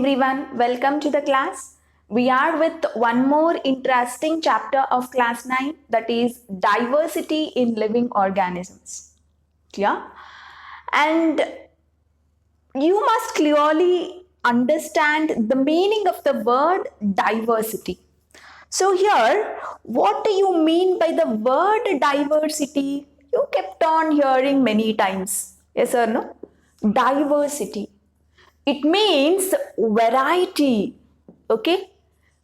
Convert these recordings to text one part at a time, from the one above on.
everyone, welcome to the class. We are with one more interesting chapter of class 9, that is diversity in living organisms. Yeah? And you must clearly understand the meaning of the word diversity. So here, what do you mean by the word diversity? You kept on hearing many times. Yes or no? Diversity. It means variety. Okay?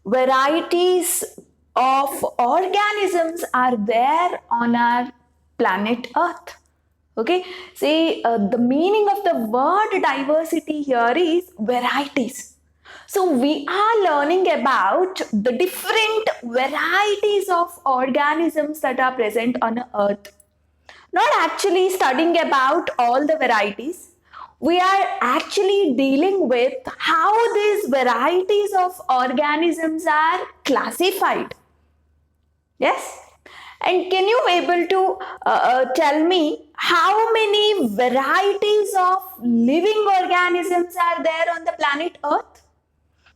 Varieties of organisms are there on our planet Earth. Okay? See, the meaning of the word diversity here is varieties. So we are learning about the different varieties of organisms that are present on Earth. Not actually studying about all the varieties. We are actually dealing with how these varieties of organisms are classified. Yes? And can you able to tell me how many varieties of living organisms are there on the planet Earth?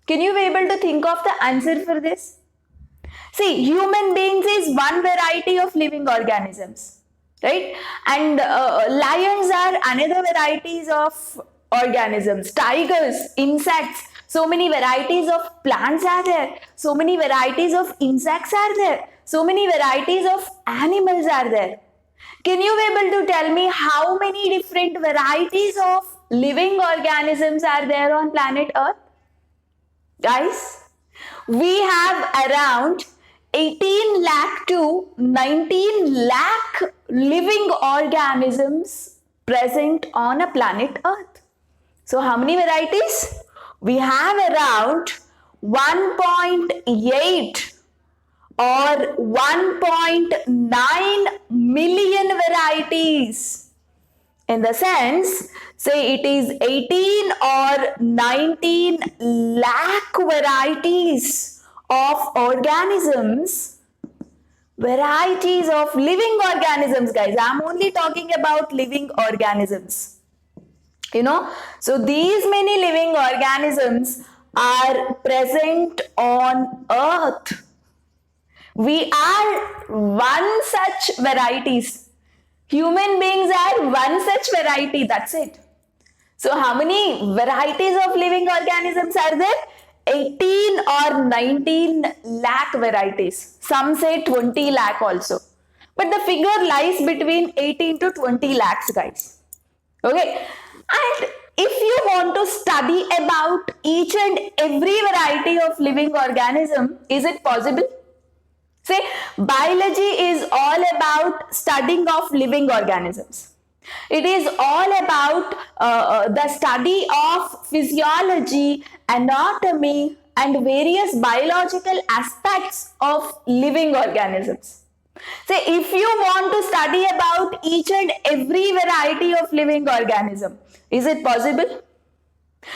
Can you be able to think of the answer for this? See, human beings is one variety of living organisms, right? And lions are another varieties of organisms. Tigers, insects, so many varieties of plants are there. So many varieties of insects are there. So many varieties of animals are there. Can you be able to tell me how many different varieties of living organisms are there on planet Earth? Guys, we have around 18 lakh to 19 lakh living organisms present on a planet Earth. So how many varieties? We have around 1.8 or 1.9 million varieties. In the sense, say it is 18 or 19 lakh varieties of organisms, varieties of living organisms, guys. I'm only talking about living organisms. So these many living organisms are present on Earth. We are one such varieties. Human beings are one such variety, that's it. So how many varieties of living organisms are there? 18 or 19 lakh varieties. Some say 20 lakh also. But the figure lies between 18 to 20 lakhs, guys. Okay. And if you want to study about each and every variety of living organism, is it possible? Say, biology is all about studying of living organisms. It is all about the study of physiology, anatomy, and various biological aspects of living organisms. Say, if you want to study about each and every variety of living organism, is it possible?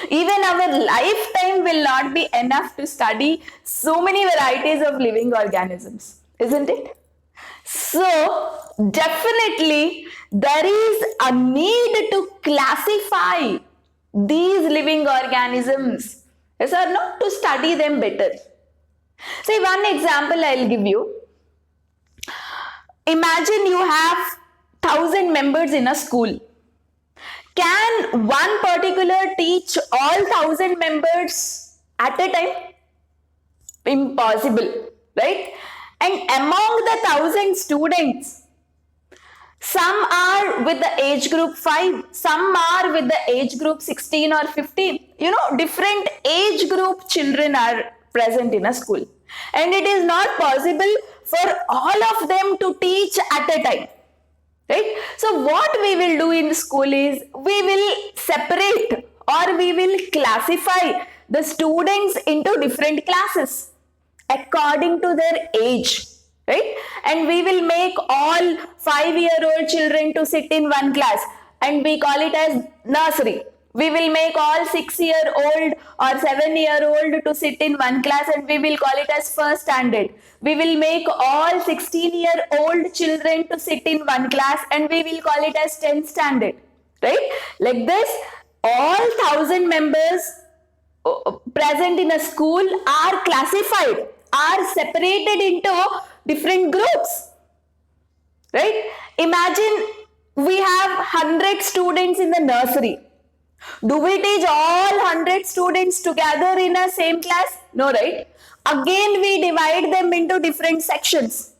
Even our lifetime will not be enough to study so many varieties of living organisms, isn't it? So, definitely there is a need to classify these living organisms, yes or no, to study them better. Say one example I'll give you. Imagine you have 1,000 members in a school. Can one particular teach all 1,000 members at a time? Impossible, right? And among the 1,000 students, some are with the age group 5, some are with the age group 16 or 15. Different age group children are present in a school. And it is not possible for all of them to teach at a time. Right? So what we will do in school is we will separate or we will classify the students into different classes according to their age. Right? And we will make all 5-year-old children to sit in one class and we call it as nursery. We will make all 6-year-old or 7-year-old to sit in one class and we will call it as first standard. We will make all 16-year-old children to sit in one class and we will call it as 10th standard. Right? Like this, all 1,000 members present in a school are classified, are separated into different groups, right? Imagine we have 100 students in the nursery. Do we teach all 100 students together in a same class? No, right? Again, we divide them into different sections.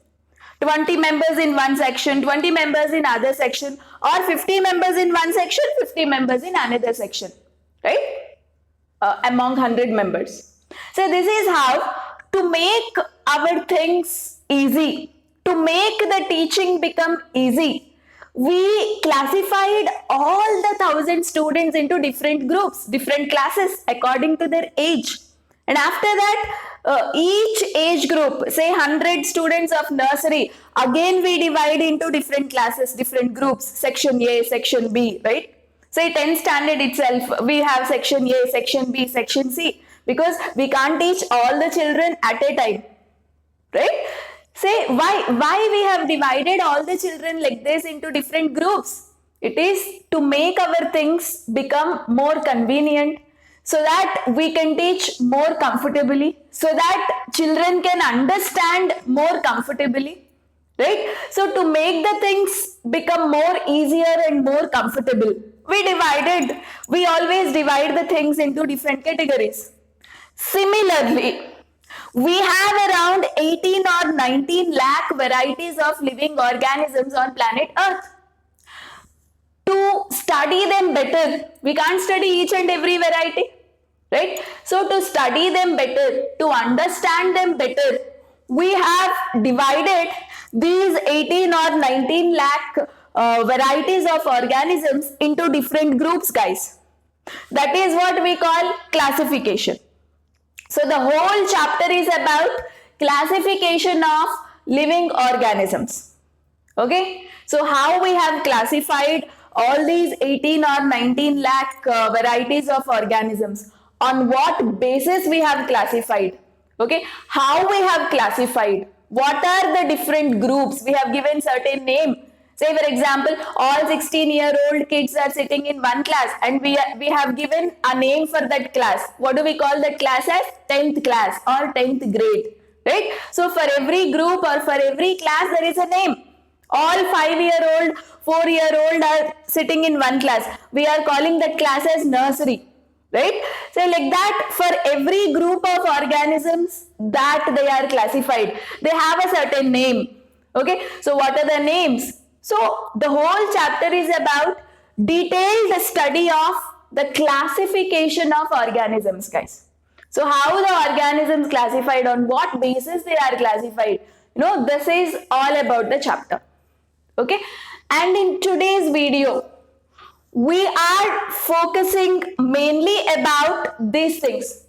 20 members in one section, 20 members in other section, or 50 members in one section, 50 members in another section, right? Among 100 members. So this is how to make our things easy, to make the teaching become easy. We classified all the 1,000 students into different groups, different classes according to their age. And after that, each age group, say 100 students of nursery, again we divide into different classes, different groups, section A, section B, right? Say 10th standard itself, we have section A, section B, section C, because we can't teach all the children at a time, right? Say why we have divided all the children like this into different groups? It is to make our things become more convenient, so that we can teach more comfortably, so that children can understand more comfortably, right? So to make the things become more easier and more comfortable, we always divide the things into different categories. Similarly, we have around 18 or 19 lakh varieties of living organisms on planet Earth. To study them better, we can't study each and every variety, right? So to study them better, to understand them better, we have divided these 18 or 19 lakh varieties of organisms into different groups, guys. That is what we call classification. So the whole chapter is about classification of living organisms. Okay, so how we have classified all these 18 or 19 lakh varieties of organisms, on what basis we have classified, okay, how we have classified, what are the different groups, we have given certain name. Say for example, all 16-year-old kids are sitting in one class, and we have given a name for that class. What do we call that class as? 10th class or 10th grade, right? So for every group or for every class there is a name. All 5-year-old, 4-year-old are sitting in one class. We are calling that class as nursery, right? So like that, for every group of organisms that they are classified, they have a certain name. Okay, so what are the names? So the whole chapter is about detailed study of the classification of organisms, guys. So how the organisms classified, on what basis they are classified, this is all about the chapter. Okay, and in today's video, we are focusing mainly about these things.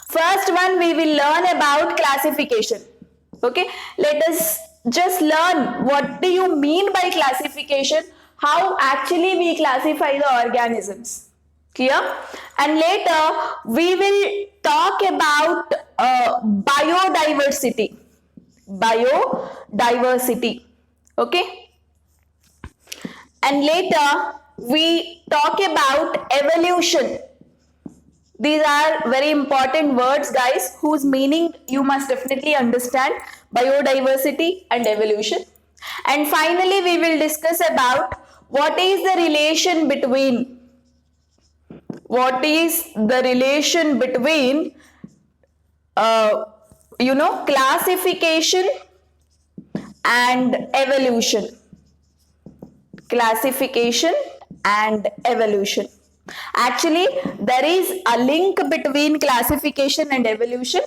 First one, we will learn about classification. Okay, let us just learn what do you mean by classification, how actually we classify the organisms. Clear? And later we will talk about biodiversity. Biodiversity. Okay? And later we talk about evolution. These are very important words, guys, whose meaning you must definitely understand. Biodiversity and evolution. And finally, we will discuss about what is the relation between classification and evolution. Classification and evolution. Actually, there is a link between classification and evolution.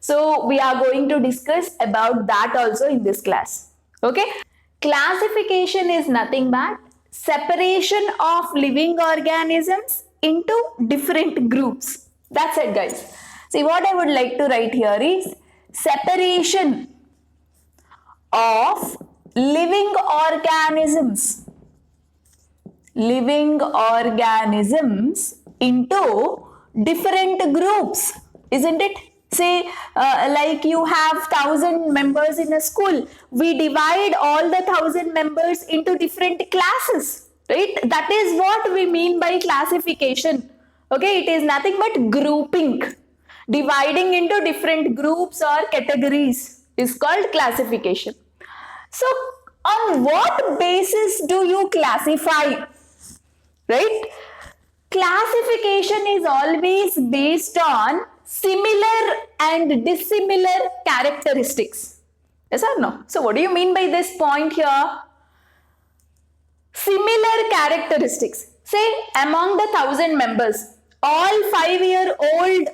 So we are going to discuss about that also in this class. Okay. Classification is nothing but separation of living organisms into different groups. That's it, guys. See, what I would like to write here is separation of living organisms into different groups, isn't it? Say like you have 1,000 members in a school, we divide all the 1,000 members into different classes, right? That is what we mean by classification. Okay, it is nothing but grouping. Dividing into different groups or categories is called classification. So, on what basis do you classify? Right? Classification is always based on similar and dissimilar characteristics. Yes or no? So, what do you mean by this point here? Similar characteristics. Say among the 1,000 members, all 5-year-old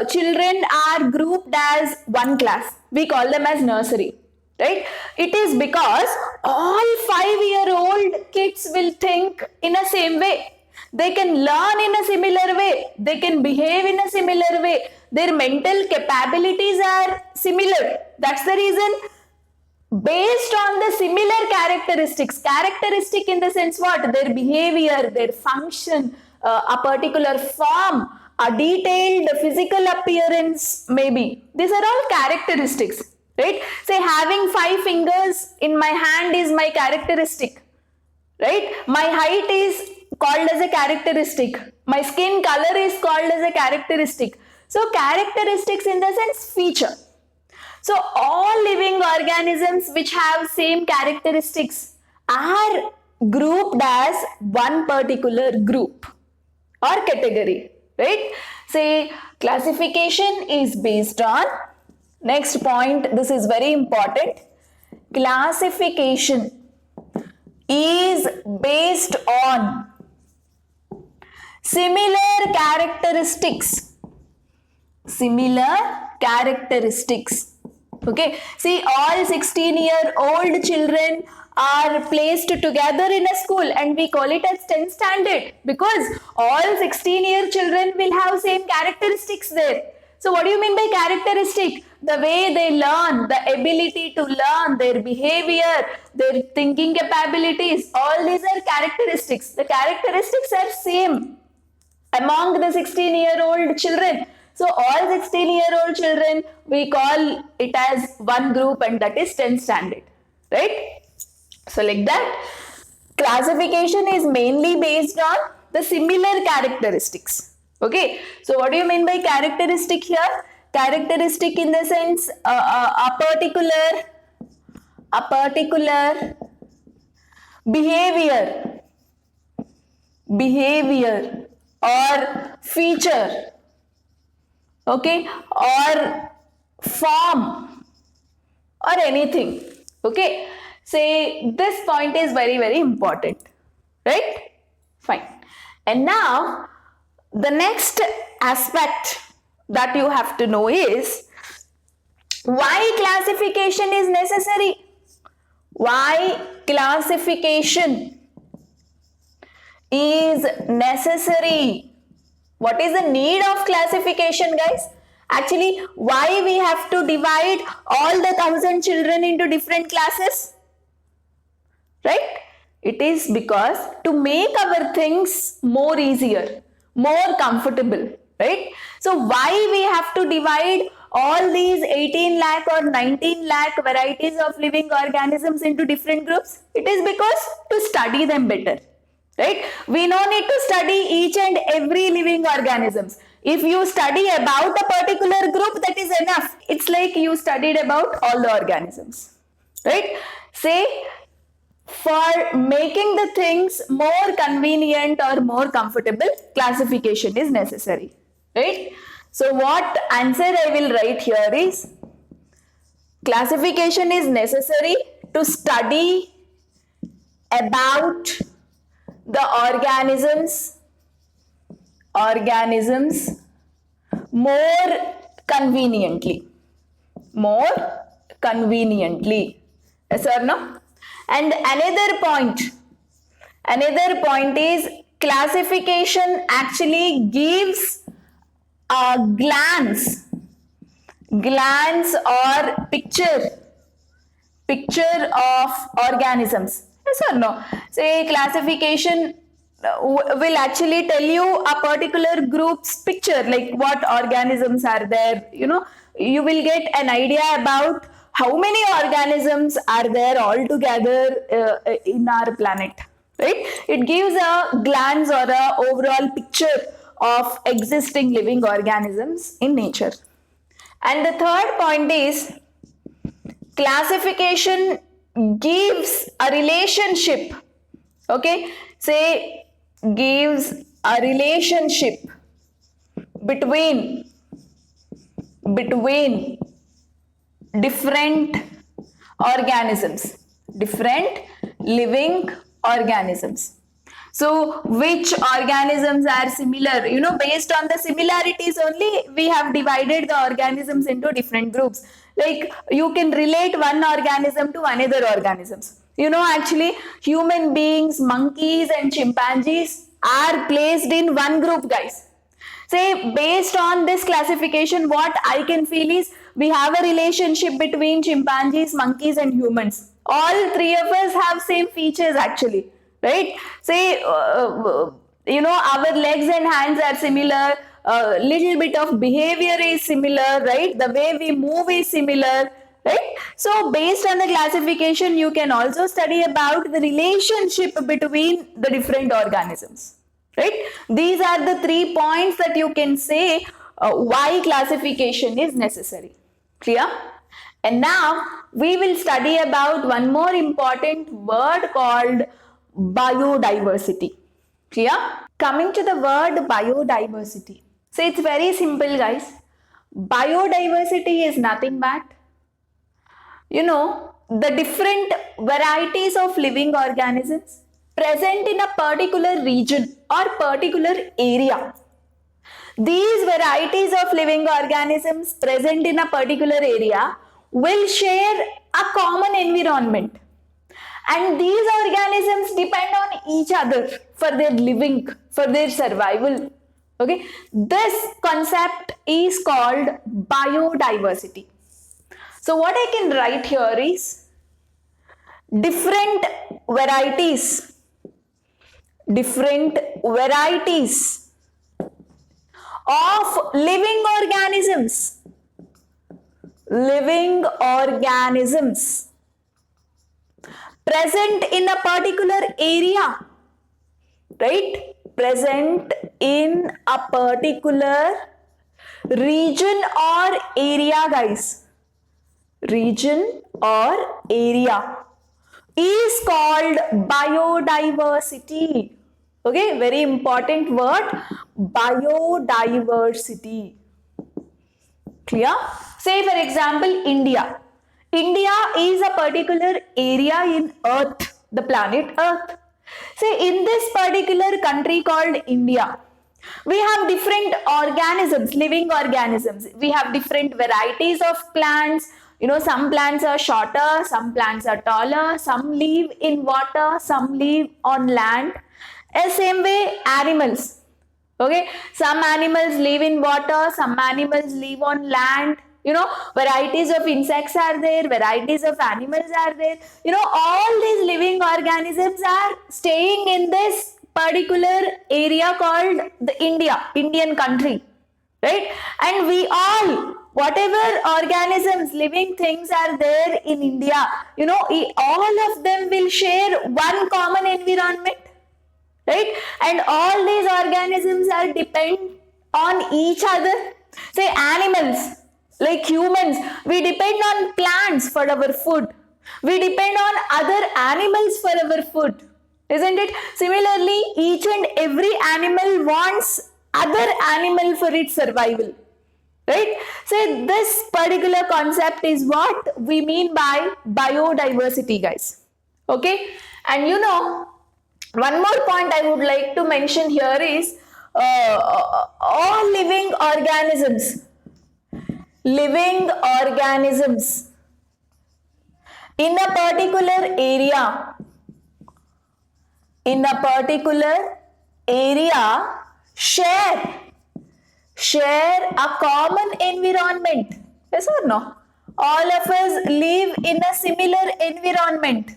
children are grouped as one class. We call them as nursery. Right? It is because all 5-year-old kids will think in a same way. They can learn in a similar way. They can behave in a similar way. Their mental capabilities are similar. That's the reason, based on the similar characteristic in the sense what? Their behavior, their function, a particular form, a detailed physical appearance maybe. These are all characteristics. Right? Say having 5 fingers in my hand is my characteristic. Right? My height is called as a characteristic. My skin color is called as a characteristic. So characteristics in the sense feature. So all living organisms which have same characteristics are grouped as one particular group or category. Right? Say classification is based on, next point, this is very important. Classification is based on similar characteristics. Similar characteristics. Okay. See, all 16-year-old children are placed together in a school and we call it as 10th standard because all 16-year children will have same characteristics there. So what do you mean by characteristic? The way they learn, the ability to learn, their behavior, their thinking capabilities, all these are characteristics. The characteristics are same among the 16-year-old children. So all 16-year-old children, we call it as one group and that is 10th standard. Right? So like that, classification is mainly based on the similar characteristics. Okay. So what do you mean by characteristic here? Characteristic in the sense a particular behavior or feature, okay, or form or anything. Okay. Say this point is very, very important. Right? Fine. And now the next aspect that you have to know is why classification is necessary. Why classification is necessary. What is the need of classification, guys? Actually, why we have to divide all the 1,000 children into different classes? Right? It is because to make our things more easier, more comfortable. Right? So why we have to divide all these 18 lakh or 19 lakh varieties of living organisms into different groups? It is because to study them better. Right? We no need to study each and every living organisms. If you study about a particular group, that is enough. It's like you studied about all the organisms. Right? Say, for making the things more convenient or more comfortable, classification is necessary. Right? So what answer I will write here is, classification is necessary to study about the organisms more conveniently. Yes or no? And another point is, classification actually gives a glance or picture of organisms. Yes or no? Say classification will actually tell you a particular group's picture, like what organisms are there. You know, you will get an idea about how many organisms are there all together in our planet. Right? It gives a glance or a overall picture of existing living organisms in nature. And the third point is classification gives a relationship, okay, say gives a relationship between different organisms, different living organisms. So which organisms are similar? You know, based on the similarities only, we have divided the organisms into different groups. Like you can relate one organism to another organisms. You know, actually human beings, monkeys and chimpanzees are placed in one group, guys. Say based on this classification, what I can feel is we have a relationship between chimpanzees, monkeys and humans. All three of us have same features actually, right? Say you know, our legs and hands are similar, little bit of behavior is similar, right? The way we move is similar, right? So based on the classification, you can also study about the relationship between the different organisms, right? These are the 3 points that you can say why classification is necessary. Clear? And now we will study about one more important word called biodiversity. Clear? Coming to the word biodiversity. So it's very simple, guys. Biodiversity is nothing but, you know, the different varieties of living organisms present in a particular region or particular area. These varieties of living organisms present in a particular area will share a common environment, and these organisms depend on each other for their living, for their survival. Okay, this concept is called biodiversity. So what I can write here is different varieties of living organisms present in a particular area, right? Present in a particular region or area, guys. Region or area is called biodiversity. Okay, very important word, biodiversity. Clear? Say for example, India. India is a particular area in Earth, the planet Earth. Say in this particular country called India, we have different organisms, living organisms. We have different varieties of plants. You know, some plants are shorter, some plants are taller, some live in water, some live on land. Same way, animals. Okay, some animals live in water, some animals live on land. You know, varieties of insects are there, varieties of animals are there. You know, all these living organisms are staying in this particular area called the Indian country, right? And we all, whatever organisms, living things are there in India, you know, all of them will share one common environment, right? And all these organisms are depend on each other. Say animals, like humans, we depend on plants for our food. We depend on other animals for our food, isn't it? Similarly, each and every animal wants other animal for its survival, right? So this particular concept is what we mean by biodiversity, guys. Okay, and you know, one more point I would like to mention here is all living organisms in a particular area share a common environment. Yes or no? All of us live in a similar environment.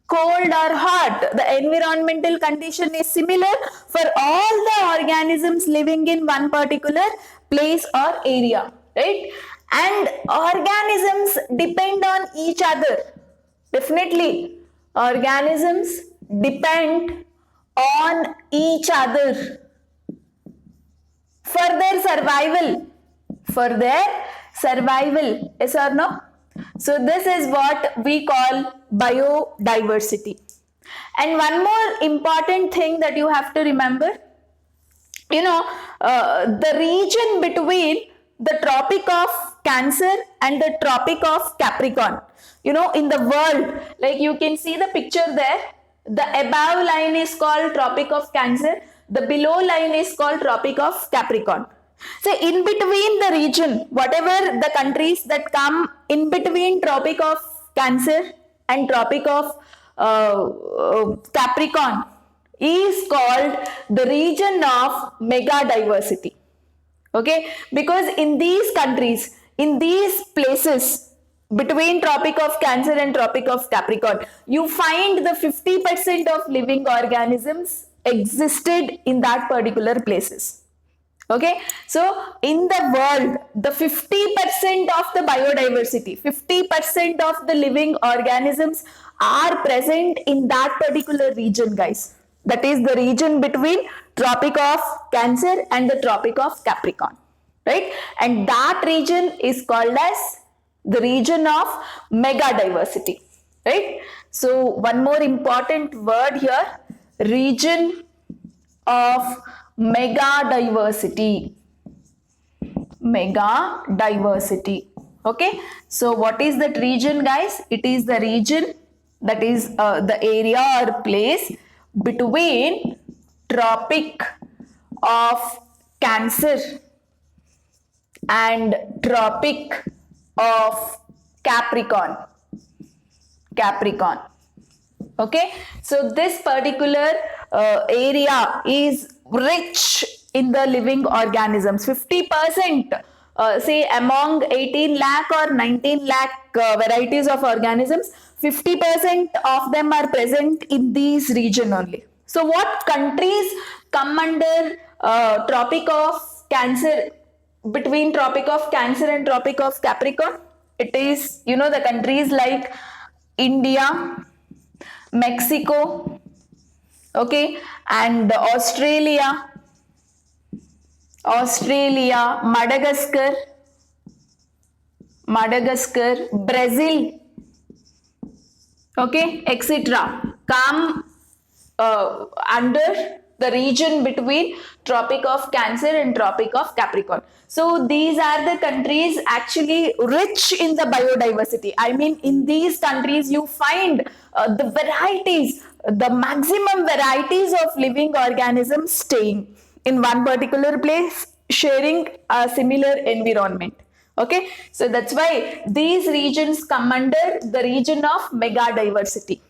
Cold or hot, the environmental condition is similar for all the organisms living in one particular place or area, right? And organisms depend on each other. Definitely, organisms depend on each other. for their survival. For their survival, yes or no? So this is what we call biodiversity. And one more important thing that you have to remember, the region between the Tropic of Cancer and the Tropic of Capricorn, in the world, like you can see the picture there, the above line is called Tropic of Cancer, the below line is called Tropic of Capricorn. So in between the region, whatever the countries that come in between Tropic of Cancer and Tropic of Capricorn is called the region of mega diversity. Okay, because in these countries, in these places between Tropic of Cancer and Tropic of Capricorn, you find the 50% of living organisms existed in that particular places. Okay, so in the world, the 50% of the biodiversity, 50% of the living organisms are present in that particular region, guys. That is the region between Tropic of Cancer and the Tropic of Capricorn, right? And that region is called as the region of mega diversity, right? So one more important word here, region of mega diversity. Mega diversity. Okay, so what is that region, guys? It is the region, that is the area or place between Tropic of Cancer and Tropic of Capricorn. Okay, so this particular area is rich in the living organisms. 50%, say among 18 lakh or 19 lakh varieties of organisms, 50% of them are present in these region only. So what countries come under Tropic of Cancer, between Tropic of Cancer and Tropic of Capricorn? It is, the countries like India, Mexico, okay, and Australia, Madagascar, Brazil, okay, etc. come under the region between Tropic of Cancer and Tropic of Capricorn. So these are the countries actually rich in the biodiversity. I mean, in these countries you find the varieties, the maximum varieties of living organisms staying in one particular place, sharing a similar environment. Okay, so that's why these regions come under the region of mega diversity.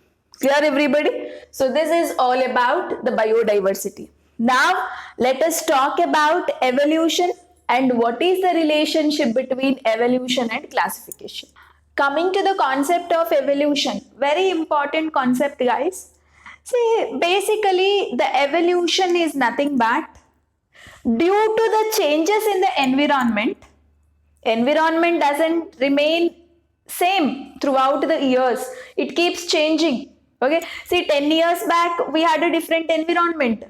Clear, everybody? So this is all about the biodiversity. Now let us talk about evolution and what is the relationship between evolution and classification. Coming to the concept of evolution, very important concept, guys. See, basically the evolution is nothing but due to the changes in the environment doesn't remain same throughout the years. It keeps changing. Okay, see, 10 years back we had a different environment.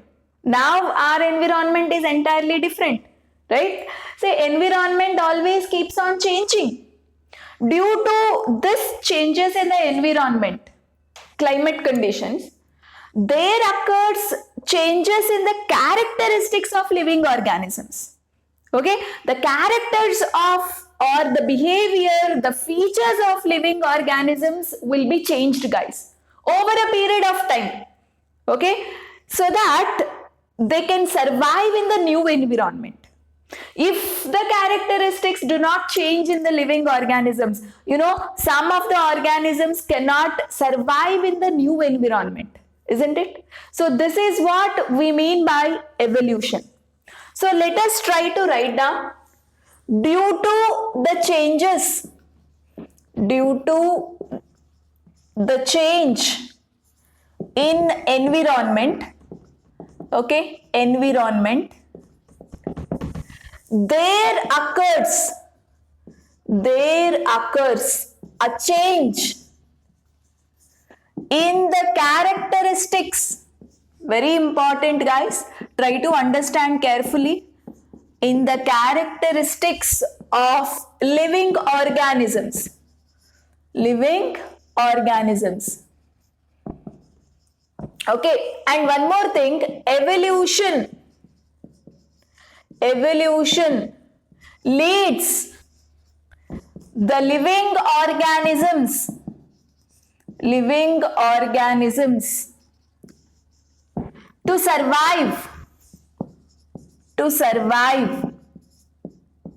Now our environment is entirely different, right? See, environment always keeps on changing. Due to this changes in the environment, climate conditions, there occurs changes in the characteristics of living organisms. Okay, the characters of or the behavior, the features of living organisms will be changed, guys, over a period of time. Okay, so that they can survive in the new environment. If the characteristics do not change in the living organisms, some of the organisms cannot survive in the new environment, isn't it? So this is what we mean by evolution. So let us try to write down, due to the changes, due to the change in environment, okay, environment, there occurs a change in the characteristics. Very important, guys, try to understand carefully. in the characteristics of living organisms. Living organisms. Okay, and one more thing, evolution. Evolution leads the living organisms to survive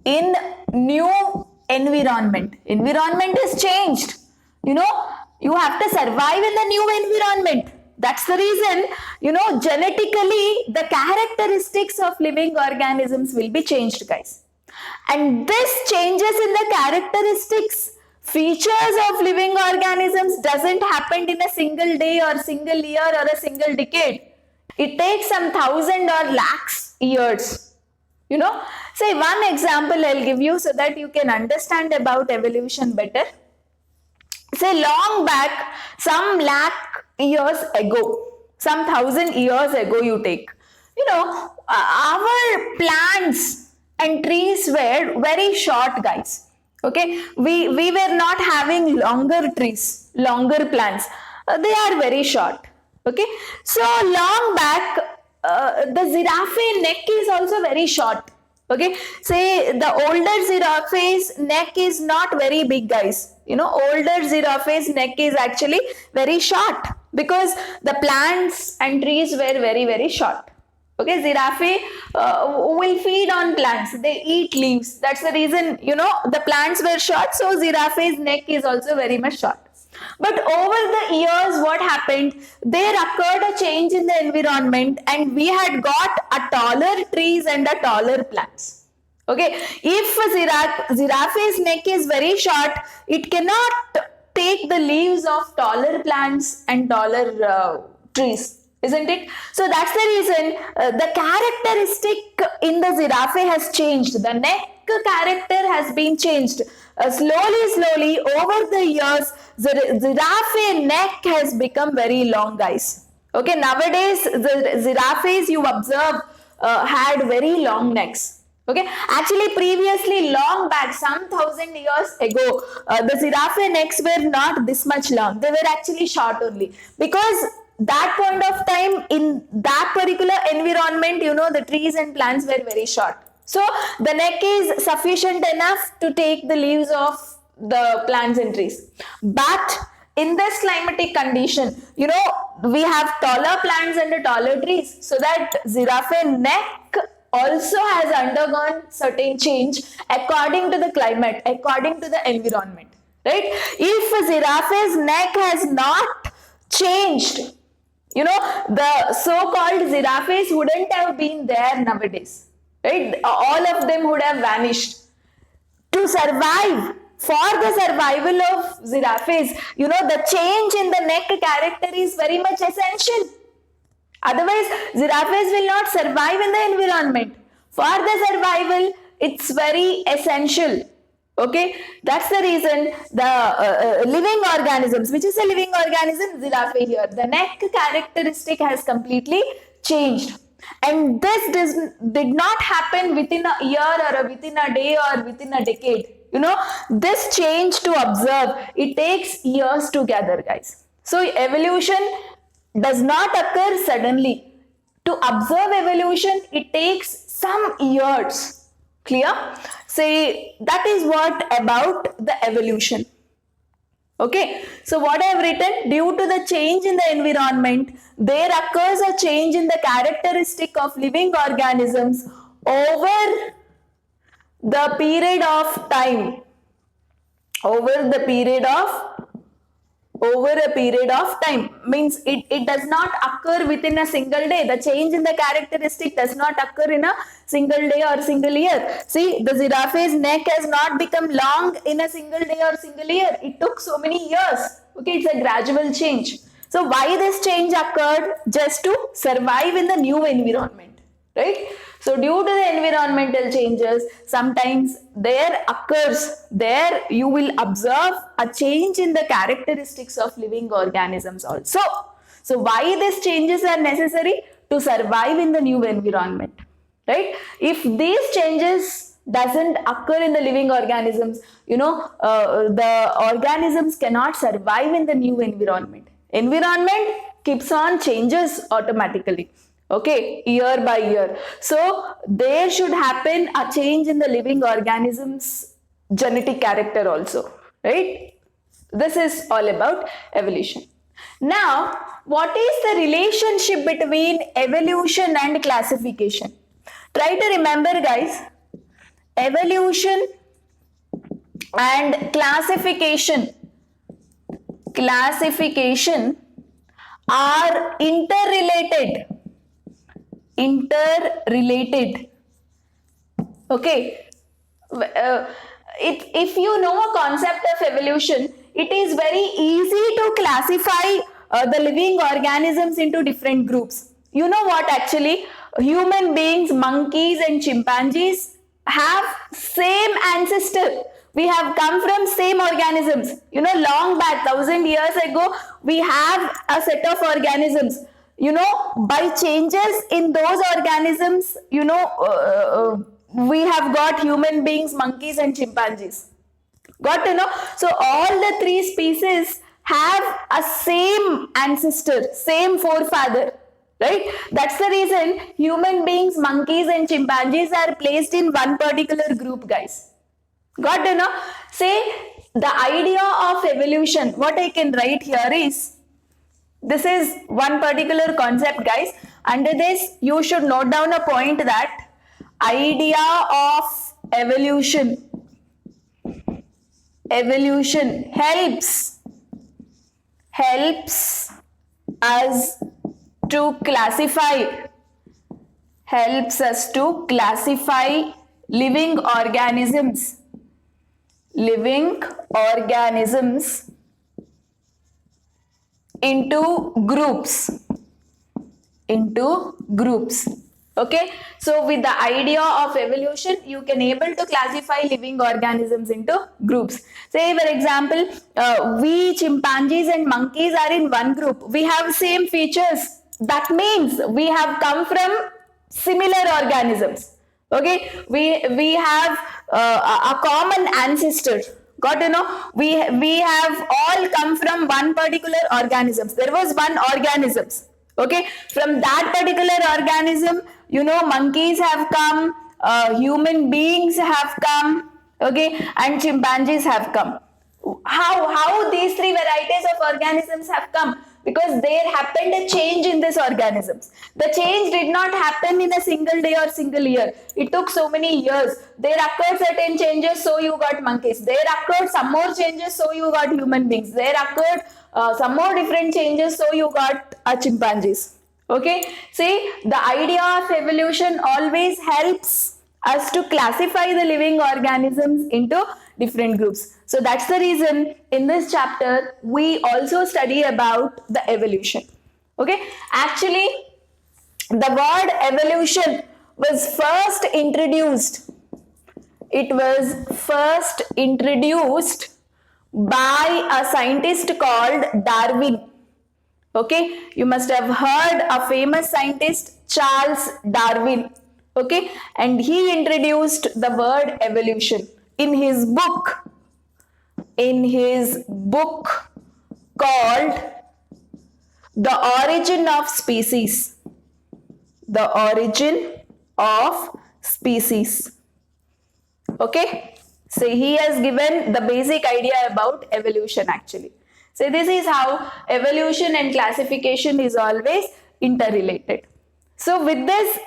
in new environment. Environment is changed. You have to survive in the new environment. That's the reason, genetically the characteristics of living organisms will be changed, guys. And this changes in the characteristics, features of living organisms doesn't happen in a single day or single year or a single decade. It takes some 1,000 or lakhs years. Say one example I'll give you so that you can understand about evolution better. Say long back, some lakh years ago, some 1,000 years ago you take, our plants and trees were very short, guys. Okay, we were not having longer trees, longer plants. They are very short. Okay, so long back, the giraffe neck is also very short. Okay, say the older giraffe's neck is not very big, guys. Older giraffe's neck is actually very short because the plants and trees were very, very short. Okay, giraffe will feed on plants. They eat leaves. That's the reason, the plants were short. So giraffe's neck is also very much short. But over the years, what happened? There occurred a change in the environment and we had got a taller trees and a taller plants. Okay, if giraffe's neck is very short, it cannot take the leaves of taller plants and taller trees, isn't it? So that's the reason the characteristic in the giraffe has changed. The neck character has been changed. Slowly over the years, the giraffe neck has become very long, guys. Okay, nowadays the giraffes you observe had very long necks. Okay, actually previously long back, some 1,000 years ago, the giraffe necks were not this much long. They were actually short only because that point of time in that particular environment, the trees and plants were very short. So the neck is sufficient enough to take the leaves of the plants and trees. But in this climatic condition, we have taller plants and taller trees, so that giraffe neck also has undergone certain change according to the climate, according to the environment, right? If a giraffe's neck has not changed, the so-called giraffes wouldn't have been there nowadays, right? All of them would have vanished. To survive, for the survival of giraffes, the change in the neck character is very much essential. Otherwise, giraffes will not survive in the environment. For the survival, it's very essential. Okay, that's the reason the living organisms, which is a living organism, giraffe here, the neck characteristic has completely changed. And this did not happen within a year or within a day or within a decade. This change to observe, it takes years to gather, guys. So evolution does not occur suddenly. To observe evolution, it takes some years. Clear? Say that is what about the evolution. Okay, so what I have written, due to the change in the environment, there occurs a change in the characteristic of living organisms over the period of time. Over a period of time means it does not occur within a single day. The change in the characteristic does not occur in a single day or single year. See, the giraffe's neck has not become long in a single day or single year. It took so many years. Okay, it's a gradual change. So why this change occurred? Just to survive in the new environment, right? So due to the environmental changes, sometimes there you will observe a change in the characteristics of living organisms also. So why these changes are necessary? To survive in the new environment. right? If these changes doesn't occur in the living organisms, the organisms cannot survive in the new environment. Environment keeps on changes automatically, okay, year by year. So there should happen a change in the living organisms genetic character also, right? This is all about evolution. Now, what is the relationship between evolution and classification? Try to remember, guys, evolution and classification are interrelated. Okay. If you know a concept of evolution, it is very easy to classify the living organisms into different groups. You know what, actually, human beings, monkeys and chimpanzees have same ancestor. We have come from same organisms. Long back, 1,000 years ago, we have a set of organisms. By changes in those organisms, we have got human beings, monkeys and chimpanzees. Got to know? So all the three species have a same ancestor, same forefather, right? That's the reason human beings, monkeys and chimpanzees are placed in one particular group, guys. Got to know? Say the idea of evolution, what I can write here is, this is one particular concept, guys. Under this, you should note down a point that idea of evolution helps us to classify living organisms into groups. Okay, so with the idea of evolution, you can able to classify living organisms into groups. Say, for example, we chimpanzees and monkeys are in one group. We have same features. That means we have come from similar organisms. Okay, we have a common ancestor. Got to know? We have all come from one particular organisms. There was one organisms. Okay, from that particular organism, monkeys have come, human beings have come, okay, and chimpanzees have come. How these three varieties of organisms have come? Because there happened a change in these organisms. The change did not happen in a single day or single year. It took so many years. There occurred certain changes, so you got monkeys. There occurred some more changes, so you got human beings. There occurred some more different changes, so you got chimpanzees. Okay, see, the idea of evolution always helps us to classify the living organisms into different groups. So that's the reason in this chapter we also study about the evolution. Okay, actually the word evolution was first introduced. It was first introduced by a scientist called Darwin. Okay, you must have heard a famous scientist, Charles Darwin. Okay, and he introduced the word evolution in his book called The Origin of Species. The Origin of Species. Okay, so he has given the basic idea about evolution actually. So this is how evolution and classification is always interrelated. So with this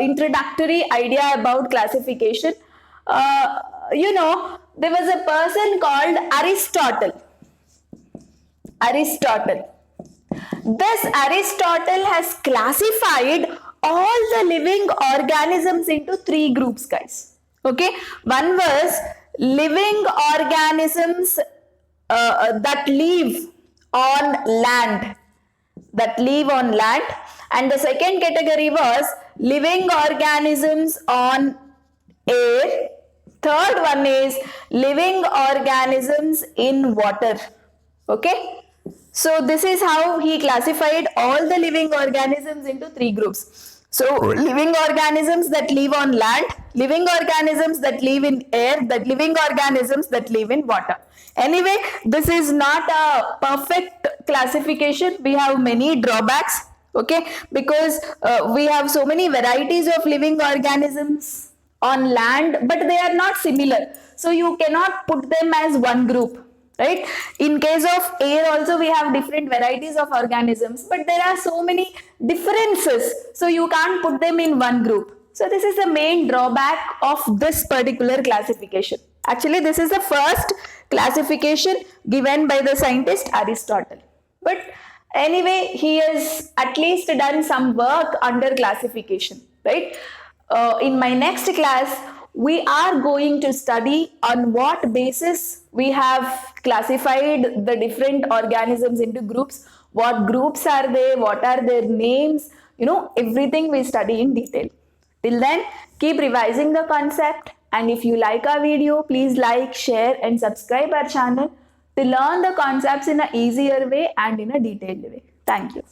introductory idea about classification, there was a person called Aristotle. This Aristotle has classified all the living organisms into three groups, guys. Okay, one was living organisms that live on land, and the second category was living organisms on air. Third one is living organisms in water. Okay, so this is how he classified all the living organisms into three groups. So living organisms that live on land, living organisms that live in air, that living organisms that live in water. Anyway, this is not a perfect classification. We have many drawbacks, okay, because we have so many varieties of living organisms on land, but they are not similar. So you cannot put them as one group, right? In case of air also we have different varieties of organisms, but there are so many differences, so you can't put them in one group. So this is the main drawback of this particular classification. Actually, this is the first classification given by the scientist Aristotle, but anyway, he has at least done some work under classification, right? In my next class, we are going to study on what basis we have classified the different organisms into groups, what groups are they, what are their names, everything we study in detail. Till then, keep revising the concept, and if you like our video, please like, share and subscribe our channel to learn the concepts in an easier way and in a detailed way. Thank you.